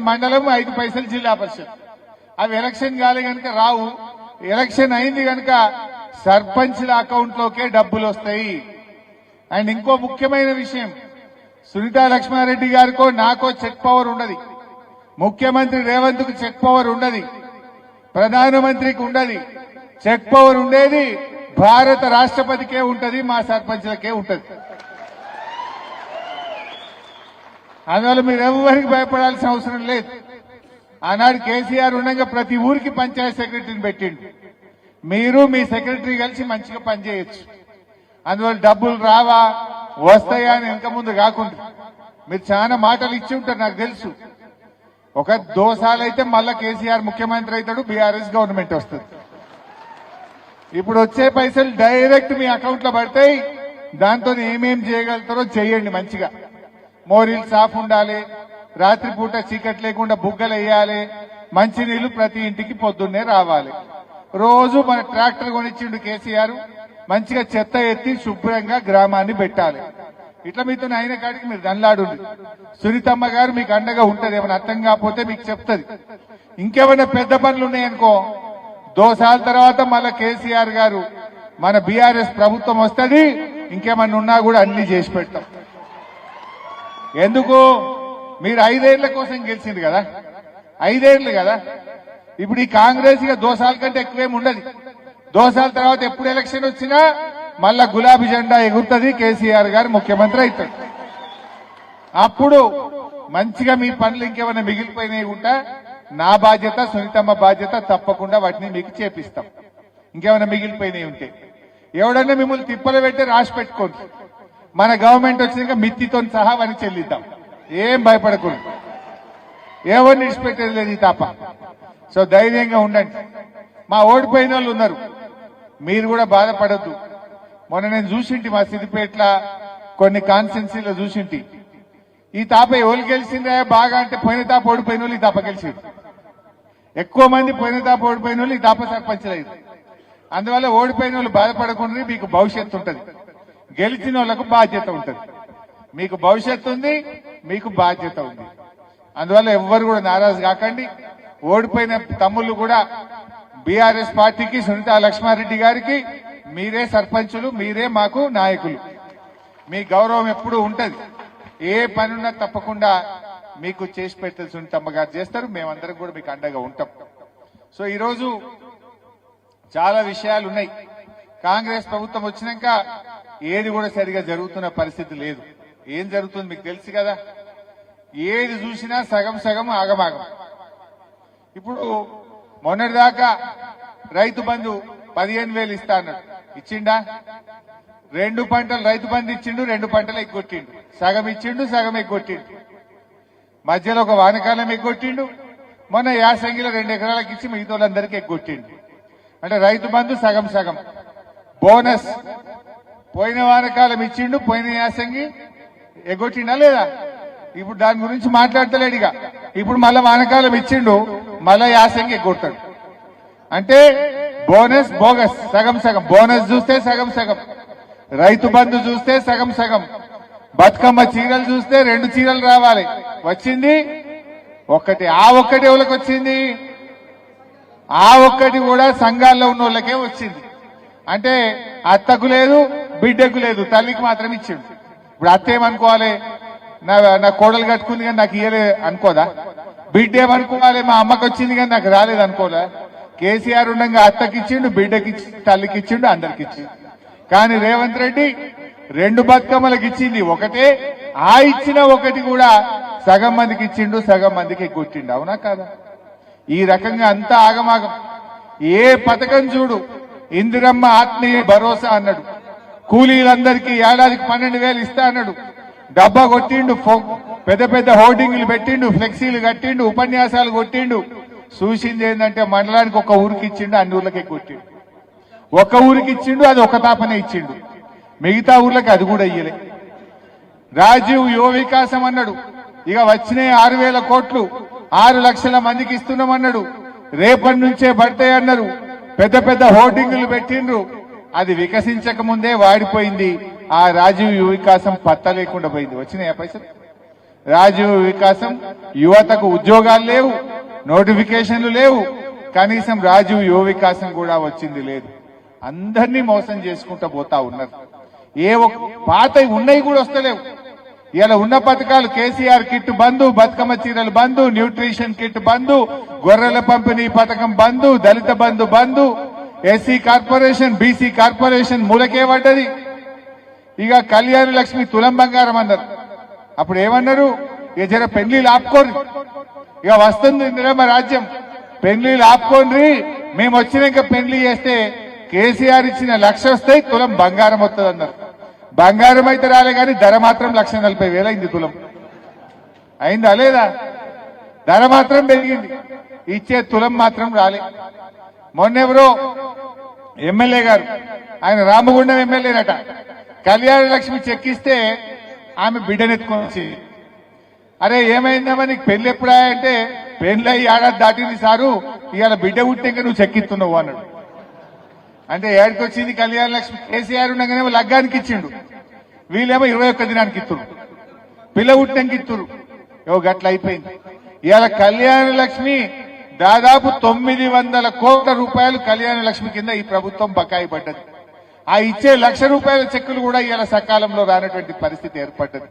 మండలం 5 పైసలు జిల్లా పరిషత్. అవి ఎలక్షన్ కాలే గనుక రావు. ఎలక్షన్ అయింది గనుక సర్పంచ్ల అకౌంట్ లోకే డబ్బులు వస్తాయి. అండ్ ఇంకో ముఖ్యమైన విషయం, సునీతా లక్ష్మారెడ్డి గారికో నాకో చెక్ పవర్ ఉండదు, ముఖ్యమంత్రి రేవంత్ కు చెక్ పవర్ ఉండదు, ప్రధానమంత్రికి ఉండదు. చెక్ పవర్ ఉండేది భారత రాష్ట్రపతికే ఉంటది, మా సర్పంచ్లకే ఉంటది. అందువల్ల మీరు ఎవరికి భయపడాల్సిన అవసరం లేదు. ఆనాడు కేసీఆర్ ఉండగా ప్రతి ఊరికి పంచాయత్ సెక్రటరీని పెట్టిండు. మీరు మీ సెక్రటరీ కలిసి మంచిగా పనిచేయచ్చు. అందువల్ల డబ్బులు రావా వస్తాయా అని వెనక ముందు కాకుండా మీరు చాలా మాటలు ఇచ్చి ఉంటారు, నాకు తెలుసు. ఒక దోసాలైతే మళ్ళా కేసీఆర్ ముఖ్యమంత్రి అవుతాడు, బీఆర్ఎస్ గవర్నమెంట్ వస్తుంది. ఇప్పుడు వచ్చే పైసలు డైరెక్ట్ మీ అకౌంట్ లో పడతాయి. దాంతో ఏమేం చేయగలుగుతారో చేయండి. మంచిగా మోరీలు సాఫ్ ఉండాలి, రాత్రిపూట చీకటి లేకుండా బుగ్గలు వేయాలి, మంచినీళ్లు ప్రతి ఇంటికి పొద్దున్నే రావాలి. రోజు మన ట్రాక్టర్ కొనిచ్చిండు కేసీఆర్, మంచిగా చెత్త ఎత్తి శుభ్రంగా గ్రామాన్ని పెట్టాలి. ఇట్లా మీతో అయిన కాడికి మీరు దండ్లాడు. సునీతమ్మ గారు మీకు అండగా ఉంటది. ఏమైనా అర్థం కాకపోతే మీకు చెప్తుంది. ఇంకేమైనా పెద్ద పనులు ఉన్నాయనుకో, దోసాల తర్వాత మళ్ళా కేసీఆర్ గారు మన బీఆర్ఎస్ ప్రభుత్వం వస్తుంది, ఇంకేమన్నా ఉన్నా కూడా అన్ని చేసి పెడతాం. ఎందుకు? మీరు 5 ఏళ్ల కోసం గెలిచింది కదా, 5 ఏళ్లు కదా. ఇప్పుడు ఈ కాంగ్రెస్ ఇక దోసాల కంటే ఎక్కువేం ఉండదు. దోసాల తర్వాత ఎప్పుడు ఎలక్షన్ వచ్చినా మళ్ళా గులాబీ జెండా ఎగురుతుంది, కేసీఆర్ గారు ముఖ్యమంత్రి అవుతాడు. అప్పుడు మంచిగా మీ పనులు ఇంకేమైనా మిగిలిపోయినాయి ఉంటా, నా బాధ్యత సునీతమ్మ బాధ్యత, తప్పకుండా వాటిని మీకు చేపిస్తాం. ఇంకేమైనా మిగిలిపోయినాయి ఉంటే ఎవడన్నా మిమ్మల్ని తిప్పలు పెట్టి రాసి పెట్టుకోండి. మన గవర్నమెంట్ వచ్చినాక మిత్తితో సహా అని చెల్లిద్దాం. ఏం భయపడకూడదు, ఎవరిని విడిచిపెట్టేది లేదు ఈ తాప. సో ధైర్యంగా ఉండండి. మా ఓడిపోయిన వాళ్ళు ఉన్నారు, మీరు కూడా బాధపడద్దు. మొన్న నేను చూసింటి మా సిద్దిపేటల కొన్ని కాన్స్టిట్యున్సీలో చూసింటి. ఈ తాప ఎవరు గెలిచిందే బాగా అంటే పోయిన తాప ఓడిపోయిన వాళ్ళు ఈ తాప గెలిచింది. ఎక్కువ మంది పోయిన తాప ఓడిపోయిన వాళ్ళు ఈ తాప సర్పంచలేదు. అందువల్ల ఓడిపోయిన వాళ్ళు బాధపడకుండా మీకు భవిష్యత్తు ఉంటుంది, గెలిచిన వాళ్లకు బాధ్యత ఉంటుంది. మీకు భవిష్యత్తు ఉంది, మీకు బాధ్యత ఉంది. అందువల్ల ఎవ్వరు కూడా నారాజు కాకండి. ఓడిపోయిన తమ్ముళ్ళు కూడా బీఆర్ఎస్ పార్టీకి, సునీతా లక్ష్మారెడ్డి గారికి మీరే సర్పంచులు, మీరే మాకు నాయకులు. మీ గౌరవం ఎప్పుడూ ఉంటది. ఏ పనున్నా తప్పకుండా మీకు చేసి పెట్టాల్సి సునీతమ్మ గారు చేస్తారు. మేమందరం కూడా మీకు అండగా ఉంటాం. సో ఈరోజు చాలా విషయాలు ఉన్నాయి. కాంగ్రెస్ ప్రభుత్వం వచ్చినాక ఏది కూడా సరిగా జరుగుతున్న పరిస్థితి లేదు. ఏం జరుగుతుంది మీకు తెలుసు కదా. ఏది చూసినా సగం సగం ఆగమాగం. ఇప్పుడు మొన్నటిదాకా రైతు బంధు 15,000 ఇస్తా అన్నాడు, ఇచ్చిండా? 2 పంటలు రైతు బంధు ఇచ్చిండు, 2 పంటలు ఎగ్గొట్టిండు. సగం ఇచ్చిండు, సగం ఎగ్గొట్టిండు. మధ్యలో ఒక వానకాలం ఎగ్గొట్టిండు. మొన్న యాసంగిలో 2 ఎకరాలకు ఇచ్చి మిగతా వాళ్ళందరికీ ఎగ్గొట్టిండు. అంటే రైతు బంధు సగం సగం. బోనస్ పోయిన వానకాలం ఇచ్చిండు, పోయిన యాసంగి ఎగ్గొట్టిండా లేదా? ఇప్పుడు దాని గురించి మాట్లాడతలేడుగా. ఇప్పుడు మళ్ళా వానకాలం ఇచ్చిండు, మళ్ళా యాసంగి ఎగ్గొట్టాడు. అంటే బోనస్ బోగస్, సగం సగం. బోనస్ చూస్తే సగం సగం, రైతు బంధు చూస్తే సగం సగం, బతుకమ్మ చీరలు చూస్తే 2 చీరలు రావాలి, వచ్చింది ఒక్కటి. ఆ ఒక్కటి ఎవరికి వచ్చింది? ఆ ఒక్కటి కూడా సంఘాల్లో ఉన్న వాళ్ళకే వచ్చింది. అంటే అత్తకు లేదు, బిడ్డకు లేదు, తల్లికి మాత్రం ఇచ్చిండు. ఇప్పుడు అత్త ఏమనుకోవాలి? నా కోడలు కట్టుకుంది కానీ నాకు ఇయ్యలే అనుకోదా? బిడ్డ ఏమనుకోవాలి? మా అమ్మకి వచ్చింది కానీ నాకు రాలేదు అనుకోదా? కేసీఆర్ ఉండగా అత్తకి ఇచ్చిండు, బిడ్డకి ఇచ్చిండు, తల్లికి ఇచ్చిండు, అందరికి ఇచ్చిండు. కానీ రేవంత్ రెడ్డి 2 బతుకమ్మలకు ఇచ్చింది ఒకటే, ఆ ఇచ్చిన ఒకటి కూడా సగం మందికి ఇచ్చిండు, సగం మందికి ఎగ్గొట్టిండు. అవునా కాదా? ఈ రకంగా అంతా ఆగమాగం. ఏ పథకం చూడు, ఇందిరమ్మ ఆత్మీయ భరోసా అన్నాడు, కూలీలందరికీ ఏడాదికి 12,000 ఇస్తా అన్నాడు, డబ్బా కొట్టిండు, పెద్ద పెద్ద హోర్డింగ్లు పెట్టిండు, ఫ్లెక్సీలు కట్టిండు, ఉపన్యాసాలు కొట్టిండు. చూసింది ఏంటంటే మండలానికి ఒక ఊరికి ఇచ్చిండు, అన్ని ఊర్లకే కొట్టిండు. ఒక ఊరికి ఇచ్చిండు, అది ఒక తాపనే ఇచ్చిండు, మిగతా ఊర్లకి అది కూడా ఇయ్యలే. రాజీవ్ యువ వికాసం అన్నాడు, ఇక వచ్చినాయి 6,000 కోట్లు, 6 లక్షల మందికి ఇస్తున్నామన్నాడు, రేపటి నుంచే పడతాయి అన్నారు. పెద్ద పెద్ద హోర్డింగ్లు పెట్టిండ్రు, అది వికసించక ముందే వాడిపోయింది. ఆ రాజీవ్ యువ వికాసం పత్త లేకుండా పోయింది. వచ్చినాయా పైసలు? రాజీవ్ వికాసం యువతకు ఉద్యోగాలు లేవు, నోటిఫికేషన్లు లేవు, కనీసం రాజీవ్ యువ వికాసం కూడా వచ్చింది లేదు. అందరినీ మోసం చేసుకుంటూ పోతా ఉన్నారు. ఏ ఒక్క పాత ఉన్నాయి కూడా వస్తలేవు. ఇలా ఉన్న పథకాలు కేసీఆర్ కిట్ బంధు, బతుకమ్మ చీరలు బంధు, న్యూట్రిషన్ కిట్ బంధు, గొర్రెల పంపిణీ పథకం బంధు, దళిత బంధు బంధు, ఎస్సీ కార్పొరేషన్, బీసీ కార్పొరేషన్ మూలకే పడ్డది. ఇక కళ్యాణ లక్ష్మి తులం బంగారం అన్నారు. అప్పుడు ఏమన్నారు? ఇక జర పెళ్లిళ్ళు ఆపుకోండి, ఇక వస్తుంది ఇందిరమ్మ రాజ్యం, పెళ్లిళ్ళు ఆపుకోండి, మేము వచ్చినాక పెళ్లి చేస్తే కేసీఆర్ ఇచ్చిన 1,00,000 వస్తాయి, తులం బంగారం వస్తుంది అన్నారు. బంగారం అయితే రాలే కానీ ధర మాత్రం 1,40,000 అయింది. తులం అయిందా లేదా? ధర మాత్రం పెరిగింది, ఇచ్చే తులం మాత్రం రాలే. మొన్నెవరో ఎమ్మెల్యే గారు, ఆయన రామగుండం ఎమ్మెల్యేనట, కళ్యాణ లక్ష్మి చెక్కిస్తే ఆమె బిడ్డనెత్తుకొచ్చి, అరే ఏమైందమ్మా నీకు పెళ్లి ఎప్పుడా అంటే, పెళ్లి అయ్యి ఏడాది దాటింది సారు, ఇవాళ బిడ్డ పుట్టినాక నువ్వు చెక్కిస్తున్నావు అన్నాడు. అంటే ఏడికి వచ్చింది కళ్యాణ లక్ష్మి? కేసీఆర్ ఉండగానేమో లగ్గానికి ఇచ్చిండు, వీళ్ళేమో 21 దినానికి ఇత్తురు, పిల్ల పుట్టినాక ఇత్తురు. గట్ల అయిపోయింది. ఇవాళ కళ్యాణ లక్ష్మి దాదాపు 900 కోట్ల రూపాయలు కళ్యాణ లక్ష్మి కింద ఈ ప్రభుత్వం బకాయి పడ్డది. ఆ ఇచ్చే 1,00,000 రూపాయల చెక్కులు కూడా ఇవాళ సకాలంలో రానటువంటి పరిస్థితి ఏర్పడ్డది.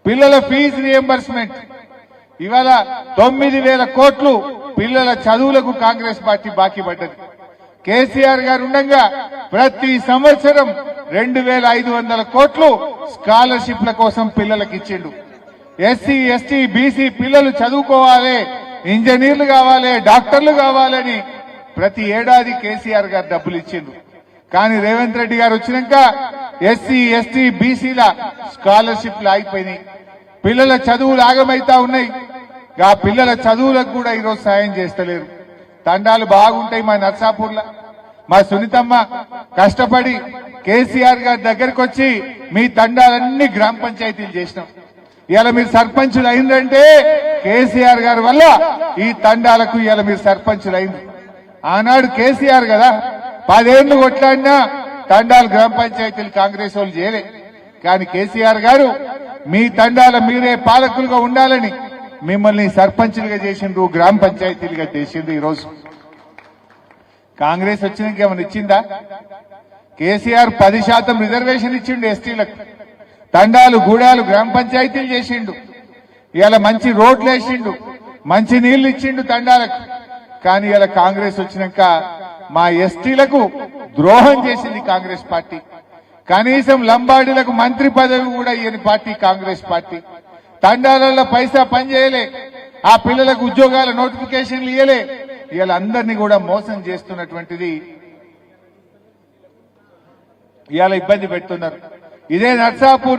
పిల్లల ఫీజు రియంబర్స్మెంట్ ఇవాళ 9,000 కోట్లు పిల్లల చదువులకు కాంగ్రెస్ పార్టీ బాకీ పడ్డది. కేసీఆర్ గారు ఉండగా ప్రతి సంవత్సరం 2,500 కోట్లు స్కాలర్షిప్ల కోసం పిల్లలకు ఇచ్చిండు. ఎస్సీ, ఎస్టీ, బీసీ పిల్లలు చదువుకోవాలి, ఇంజనీర్లు కావాలి, డాక్టర్లు కావాలని ప్రతి ఏడాది కేసీఆర్ గారు డబ్బులు ఇచ్చిండు. కానీ రేవంత్ రెడ్డి గారు వచ్చినాక ఎస్సీ, ఎస్టీ, బీసీల స్కాలర్షిప్లు ఆగిపోయినాయి. పిల్లల చదువులు ఆగమైతా ఉన్నాయి. ఆ పిల్లల చదువులకు కూడా ఈరోజు సాయం చేస్తలేరు. తండాలు బాగుంటాయి మా నర్సాపూర్లో. మా సునీతమ్మ కష్టపడి కేసీఆర్ గారి దగ్గరకు వచ్చి మీ తండాలన్నీ గ్రామ పంచాయతీలు చేసినాం. ఇవాళ మీరు సర్పంచులు అయిందంటే కేసీఆర్ గారి వల్ల ఈ తండాలకు ఇవాళ మీరు సర్పంచులు అయింది. ఆనాడు కేసీఆర్ కదా 10 ఏళ్లు కొట్లాడినా తండాలు గ్రామ పంచాయతీలు కాంగ్రెస్ వాళ్ళు చేయలే. కానీ కేసీఆర్ గారు మీ తండాల మీరే పాలకులుగా ఉండాలని మిమ్మల్ని సర్పంచులుగా చేసిండ్రు, గ్రామ పంచాయతీలుగా చేసిండ్రు. ఈరోజు కాంగ్రెస్ వచ్చినాక ఏమైనా ఇచ్చిందా? కేసీఆర్ 10% రిజర్వేషన్ ఇచ్చిండు ఎస్టీలకు. తండాలు, గూడాలు, గ్రామ పంచాయతీలు చేసిండు. ఇవాళ మంచి రోడ్లు వేసిండు, మంచి నీళ్లు ఇచ్చిండు తండాలకు. కానీ ఇలా కాంగ్రెస్ వచ్చినాక మా ఎస్టీలకు ద్రోహం చేసింది కాంగ్రెస్ పార్టీ. కనీసం లంబాడీలకు మంత్రి పదవి కూడా ఇయ్యని పార్టీ కాంగ్రెస్ పార్టీ. తండాలలో పైసా పనిచేయలే, ఆ పిల్లలకు ఉద్యోగాల నోటిఫికేషన్లు ఇయ్యలే. ఇవాళ అందరినీ కూడా మోసం చేస్తున్నటువంటిది ఇవాళ ఇబ్బంది పెడుతున్నారు. ఇదే నర్సాపూర్